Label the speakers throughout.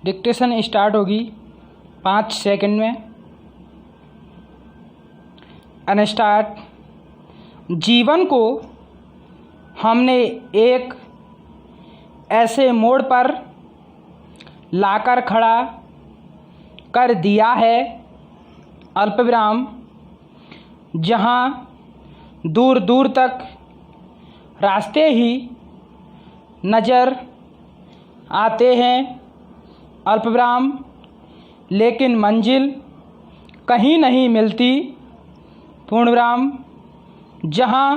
Speaker 1: Dictation start होगी 5 second में। Unstarred. जीवन को हमने एक ऐसे मोड़ पर लाकर खड़ा कर दिया है, अल्पविराम, जहाँ दूर दूर तक रास्ते ही नज़र आते हैं, अल्पविराम, लेकिन मंजिल कहीं नहीं मिलती, पूर्णविराम। जहाँ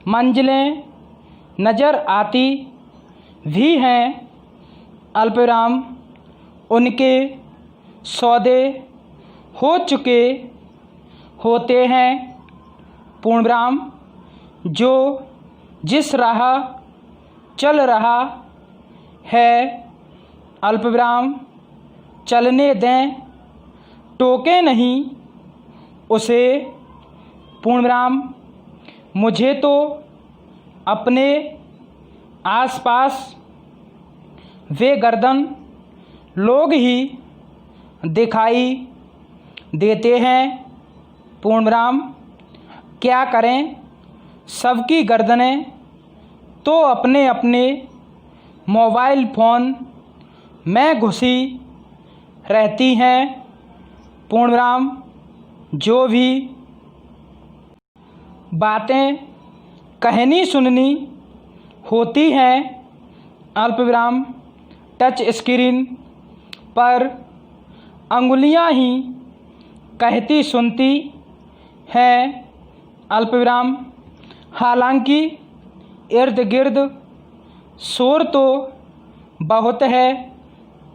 Speaker 1: मंजिलें नज़र आती भी हैं, अल्पविराम, उनके सौदे हो चुके होते हैं, पूर्णविराम। जो जिस राह चल रहा है, अल्पविराम, चलने दें, टोके नहीं उसे, पूर्णविराम। मुझे तो अपने आसपास वे गर्दन लोग ही दिखाई देते हैं, पूर्णविराम। क्या करें, सबकी गर्दनें तो अपने अपने मोबाइल फ़ोन में घुसी रहती हैं, पूर्णविराम। जो भी बातें कहनी सुननी होती हैं, अल्पविराम, टच स्क्रीन पर अंगुलियां ही कहती सुनती हैं, अल्पविराम। हालांकि इर्द गिर्द शोर तो बहुत है,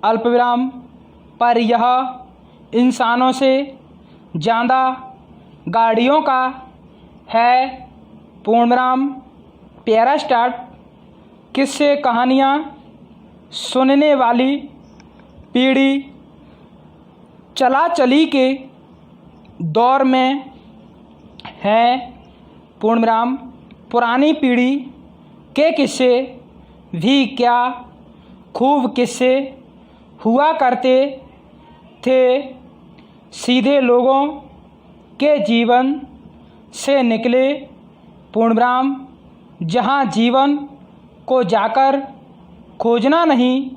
Speaker 1: अल्पविराम, पर यह इंसानों से ज़्यादा गाड़ियों का है, पूर्णविराम। प्यारा स्टार्ट। किस्से कहानियाँ सुनने वाली पीढ़ी चला चली के दौर में है, पूर्णविराम। पुरानी पीढ़ी के किस्से भी क्या खूब किस्से हुआ करते थे, सीधे लोगों के जीवन से निकले, पूर्णविराम। जहाँ जीवन को जाकर खोजना नहीं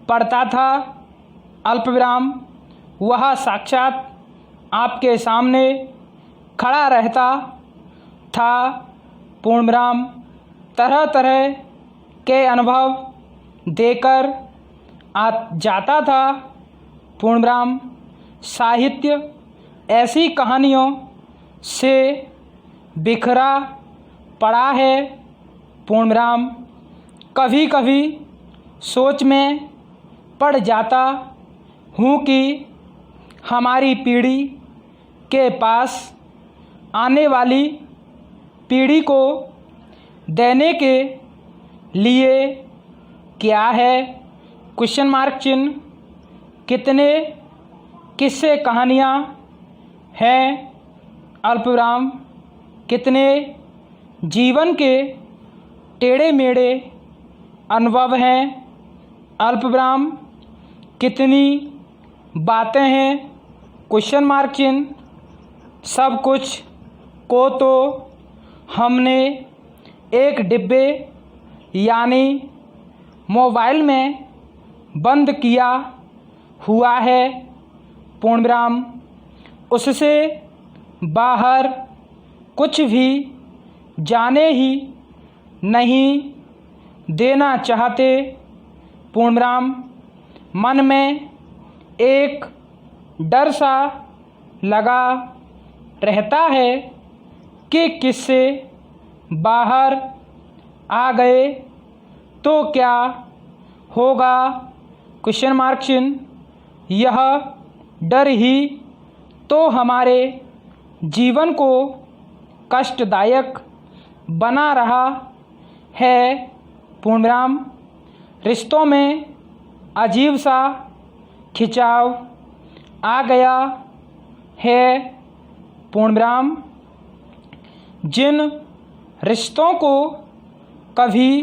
Speaker 1: पड़ता था, अल्पविराम, वह साक्षात आपके सामने खड़ा रहता था, पूर्णविराम। तरह तरह के अनुभव देकर आ जाता था, पूर्णविराम। साहित्य ऐसी कहानियों से बिखरा पड़ा है, पूर्णविराम। कभी कभी सोच में पड़ जाता हूँ कि हमारी पीढ़ी के पास आने वाली पीढ़ी को देने के लिए क्या है, क्वेश्चन मार्क चिन्ह। कितने किस्से कहानियाँ हैं, अल्पविराम, कितने जीवन के टेढ़े मेढ़े अनुभव हैं, अल्पविराम, कितनी बातें हैं, क्वेश्चन मार्क चिन्ह। सब कुछ को तो हमने एक डिब्बे यानी मोबाइल में बंद किया हुआ है, पूर्णविराम। उससे बाहर कुछ भी जाने ही नहीं देना चाहते, पूर्णविराम। मन में एक डर सा लगा रहता है कि किससे बाहर आ गए तो क्या होगा, क्वेश्चन मार्क चिन्ह। यह डर ही तो हमारे जीवन को कष्टदायक बना रहा है, पूर्णविराम। रिश्तों में अजीब सा खिंचाव आ गया है, पूर्णविराम। जिन रिश्तों को कभी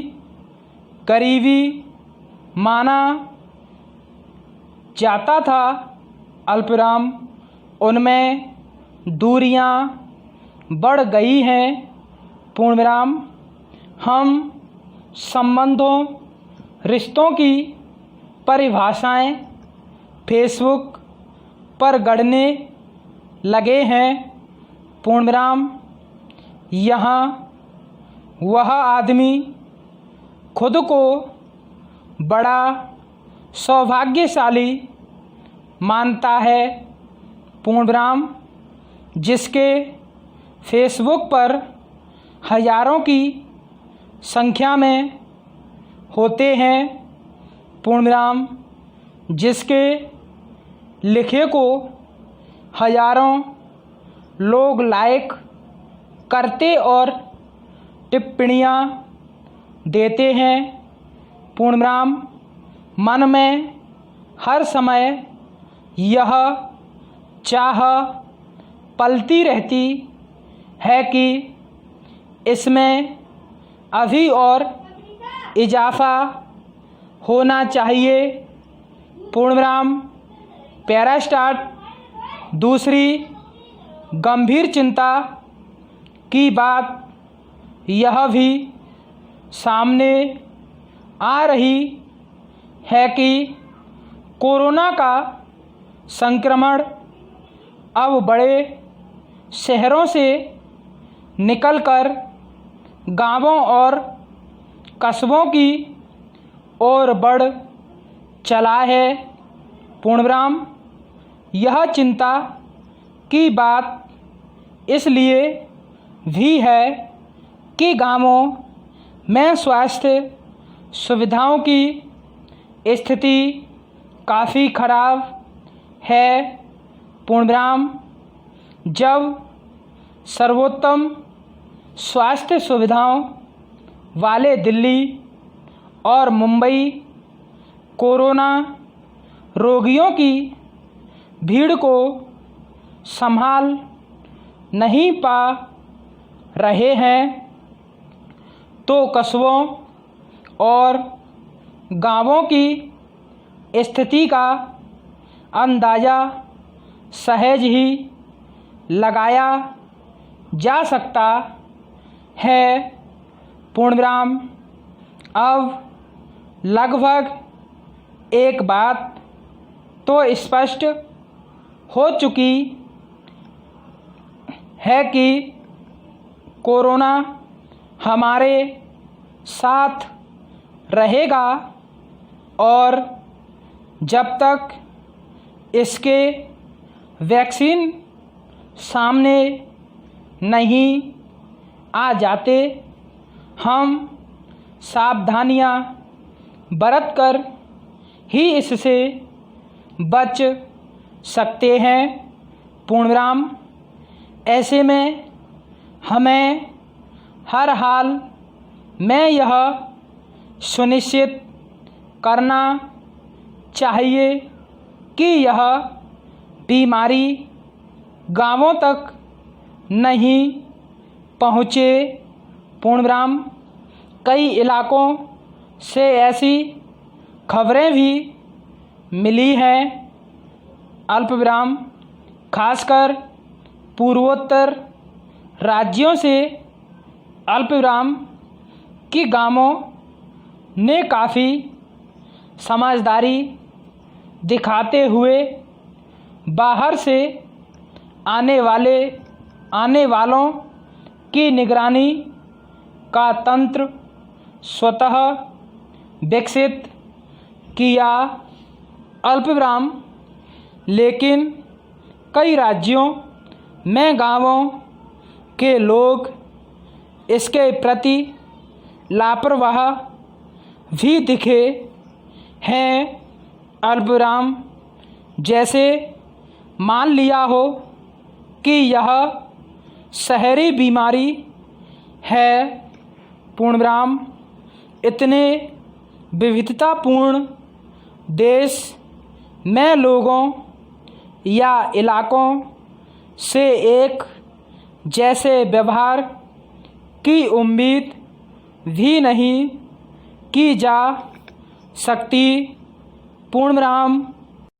Speaker 1: करीबी माना जाता था अल्पविराम उनमें दूरियां बढ़ गई हैं पूर्णविराम। हम संबंधों रिश्तों की परिभाषाएं फेसबुक पर गढ़ने लगे हैं पूर्णविराम। यहाँ वह आदमी खुद को बड़ा सौभाग्यशाली मानता है पूर्णविराम, जिसके फेसबुक पर हजारों की संख्या में होते हैं पूर्णविराम, जिसके लिखे को हजारों लोग लाइक करते और टिप्पणियाँ देते हैं पूर्णविराम। मन में हर समय यह चाह पलती रहती है कि इसमें अभी और इजाफा होना चाहिए पूर्णविराम। पैरास्टार्ट दूसरी गंभीर चिंता की बात यह भी सामने आ रही है कि कोरोना का संक्रमण अब बड़े शहरों से निकलकर गांवों और कस्बों की ओर बढ़ चला है पूर्णविराम। यह चिंता की बात इसलिए भी है कि गांवों में स्वास्थ्य सुविधाओं की स्थिति काफ़ी खराब है पूर्णविराम। जब सर्वोत्तम स्वास्थ्य सुविधाओं वाले दिल्ली और मुंबई कोरोना रोगियों की भीड़ को संभाल नहीं पा रहे हैं, तो कस्बों और गांवों की स्थिति का अंदाज़ा सहज ही लगाया जा सकता है पूर्णविराम। अब लगभग एक बात तो स्पष्ट हो चुकी है कि कोरोना हमारे साथ रहेगा और जब तक इसके वैक्सीन सामने नहीं आ जाते हम सावधानियां बरतकर ही इससे बच सकते हैं पूर्णविराम। ऐसे में हमें हर हाल में यह सुनिश्चित करना चाहिए कि यह बीमारी गांवों तक नहीं पहुँचे पूर्णविराम। कई इलाकों से ऐसी खबरें भी मिली हैं अल्पविराम, खासकर पूर्वोत्तर राज्यों से अल्पविराम कि गांवों ने काफ़ी समझदारी दिखाते हुए बाहर से आने वालों की निगरानी का तंत्र स्वतः विकसित किया अल्पविराम। लेकिन कई राज्यों में गांवों के लोग इसके प्रति लापरवाह भी दिखे हैं अल्पविराम। जैसे मान लिया हो कि यह शहरी बीमारी है पूर्णविराम। इतने विविधतापूर्ण देश में लोगों या इलाकों से एक जैसे व्यवहार की उम्मीद भी नहीं की जा सकती पूर्णविराम।